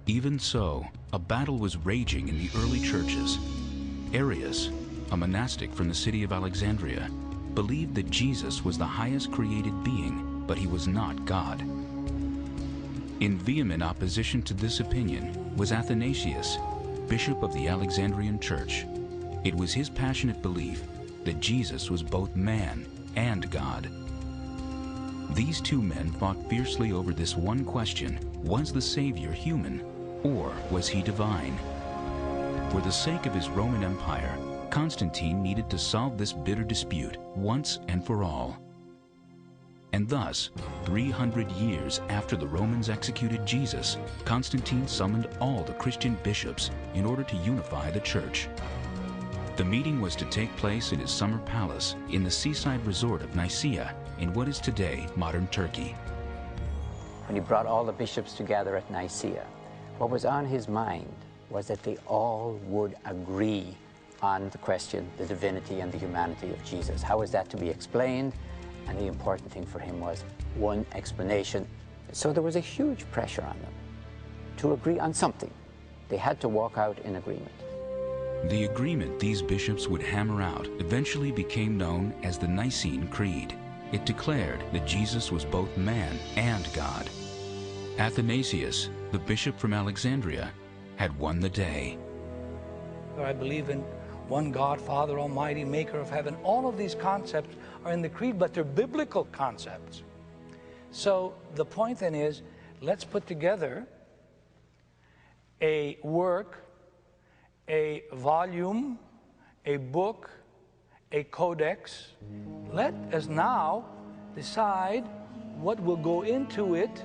Even so, a battle was raging in the early churches. Arius, a monastic from the city of Alexandria, believed that Jesus was the highest created being, but he was not God. In vehement opposition to this opinion was Athanasius, bishop of the Alexandrian Church. It was his passionate belief that Jesus was both man and God. These two men fought fiercely over this one question: was the Savior human, or was he divine? For the sake of his Roman Empire, Constantine needed to solve this bitter dispute once and for all. And thus, 300 years after the Romans executed Jesus, Constantine summoned all the Christian bishops in order to unify the church. The meeting was to take place in his summer palace in the seaside resort of Nicaea in what is today modern Turkey. When he brought all the bishops together at Nicaea, what was on his mind was that they all would agree on the question, the divinity and the humanity of Jesus. How was that to be explained? And the important thing for him was one explanation. So there was a huge pressure on them to agree on something. They had to walk out in agreement. The agreement these bishops would hammer out eventually became known as the Nicene Creed. It declared that Jesus was both man and God. Athanasius, the bishop from Alexandria, had won the day. I believe in one God, Father Almighty, maker of heaven. All of these concepts are in the creed, but they're biblical concepts. So the point then is, let's put together a work, a volume, a book, a codex. Let us now decide what will go into it,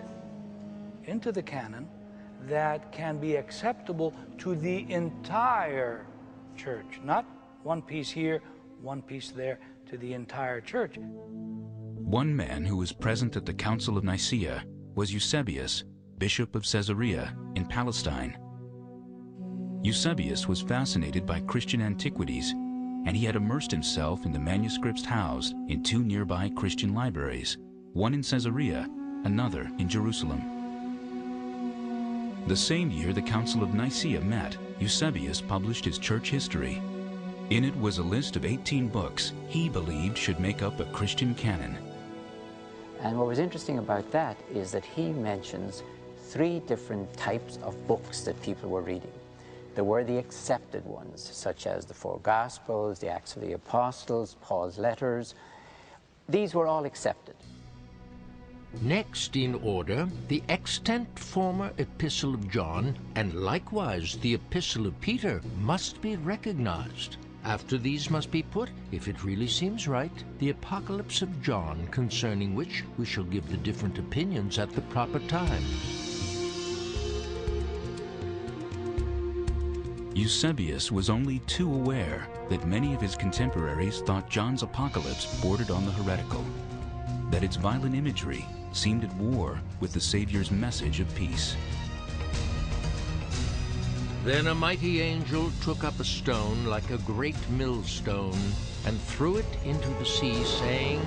into the canon, that can be acceptable to the entire church. Not one piece here, one piece there, to the entire church. One man who was present at the Council of Nicaea was Eusebius, bishop of Caesarea in Palestine. Eusebius was fascinated by Christian antiquities, and he had immersed himself in the manuscripts housed in two nearby Christian libraries, one in Caesarea, another in Jerusalem. The same year the Council of Nicaea met, Eusebius published his church history. In it was a list of 18 books he believed should make up a Christian canon. And what was interesting about that is that he mentions 3 different types of books that people were reading. There were the accepted ones, such as the 4 Gospels, the Acts of the Apostles, Paul's letters. These were all accepted. Next in order, the extant former Epistle of John, and likewise the Epistle of Peter, must be recognized. After these must be put, if it really seems right, the Apocalypse of John, concerning which we shall give the different opinions at the proper time. Eusebius was only too aware that many of his contemporaries thought John's Apocalypse bordered on the heretical, that its violent imagery seemed at war with the Savior's message of peace. Then a mighty angel took up a stone like a great millstone, and threw it into the sea, saying,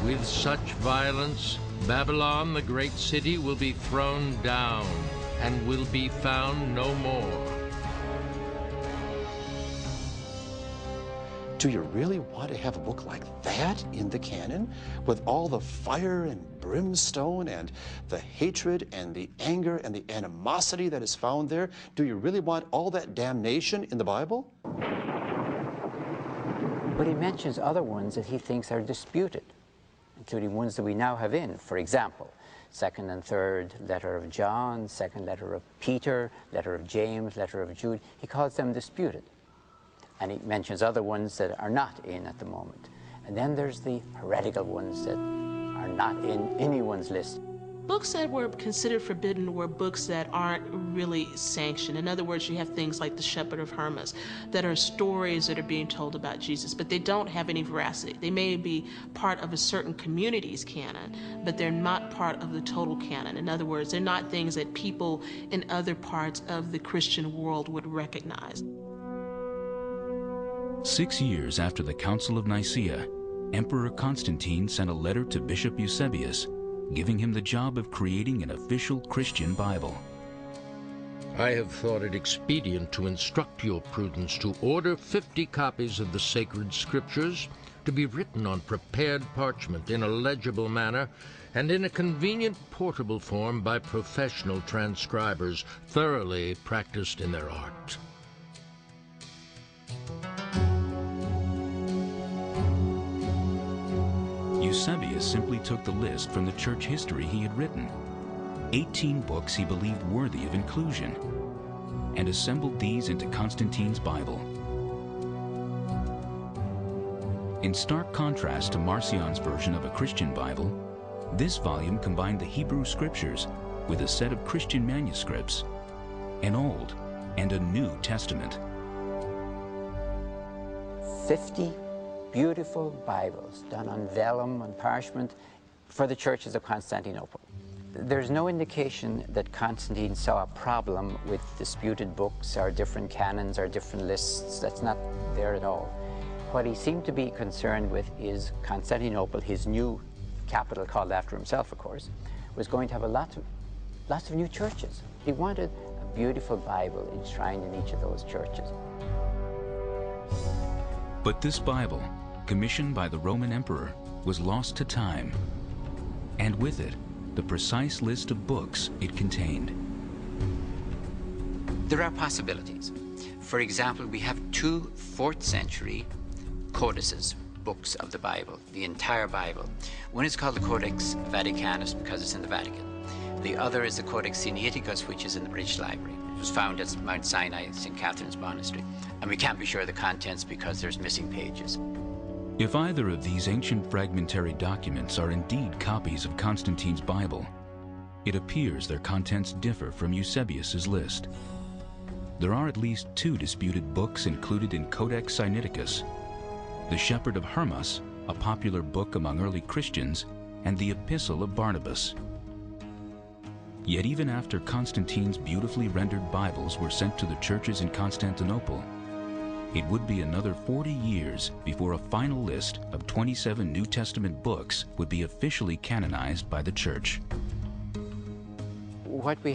With such violence, Babylon, the great city, will be thrown down, and will be found no more. Do you really want to have a book like that in the canon, with all the fire and brimstone and the hatred and the anger and the animosity that is found there? Do you really want all that damnation in the Bible? But he mentions other ones that he thinks are disputed, including ones that we now have in. For example, 2nd and 3rd letter of John, 2nd letter of Peter, letter of James, letter of Jude. He calls them disputed. And he mentions other ones that are not in at the moment. And then there's the heretical ones that are not in anyone's list. Books that were considered forbidden were books that aren't really sanctioned. In other words, you have things like The Shepherd of Hermas that are stories that are being told about Jesus, but they don't have any veracity. They may be part of a certain community's canon, but they're not part of the total canon. In other words, they're not things that people in other parts of the Christian world would recognize. 6 years after the Council of Nicaea, Emperor Constantine sent a letter to Bishop Eusebius, giving him the job of creating an official Christian Bible. I have thought it expedient to instruct your prudence to order 50 copies of the sacred scriptures to be written on prepared parchment in a legible manner and in a convenient portable form by professional transcribers thoroughly practiced in their art. Eusebius simply took the list from the church history he had written, 18 books he believed worthy of inclusion, and assembled these into Constantine's Bible. In stark contrast to Marcion's version of a Christian Bible, this volume combined the Hebrew Scriptures with a set of Christian manuscripts, an Old and a New Testament. 50 beautiful Bibles done on vellum and parchment for the churches of Constantinople. There's no indication that Constantine saw a problem with disputed books or different canons or different lists. That's not there at all. What he seemed to be concerned with is Constantinople, his new capital called after himself, of course, was going to have lots of new churches. He wanted a beautiful Bible enshrined in each of those churches. But this Bible, commissioned by the Roman emperor, was lost to time, and with it, the precise list of books it contained. There are possibilities. For example, we have 2 4th century codices, books of the Bible, the entire Bible. One is called the Codex Vaticanus because it's in the Vatican. The other is the Codex Sinaiticus, which is in the British Library. It was found at Mount Sinai, St. Catherine's Monastery. And we can't be sure of the contents because there's missing pages. If either of these ancient fragmentary documents are indeed copies of Constantine's Bible, it appears their contents differ from Eusebius's list. There are at least 2 disputed books included in Codex Sinaiticus: the Shepherd of Hermas, a popular book among early Christians, and the Epistle of Barnabas. Yet even after Constantine's beautifully rendered Bibles were sent to the churches in Constantinople, it would be another 40 years before a final list of 27 New Testament books would be officially canonized by the Church. What we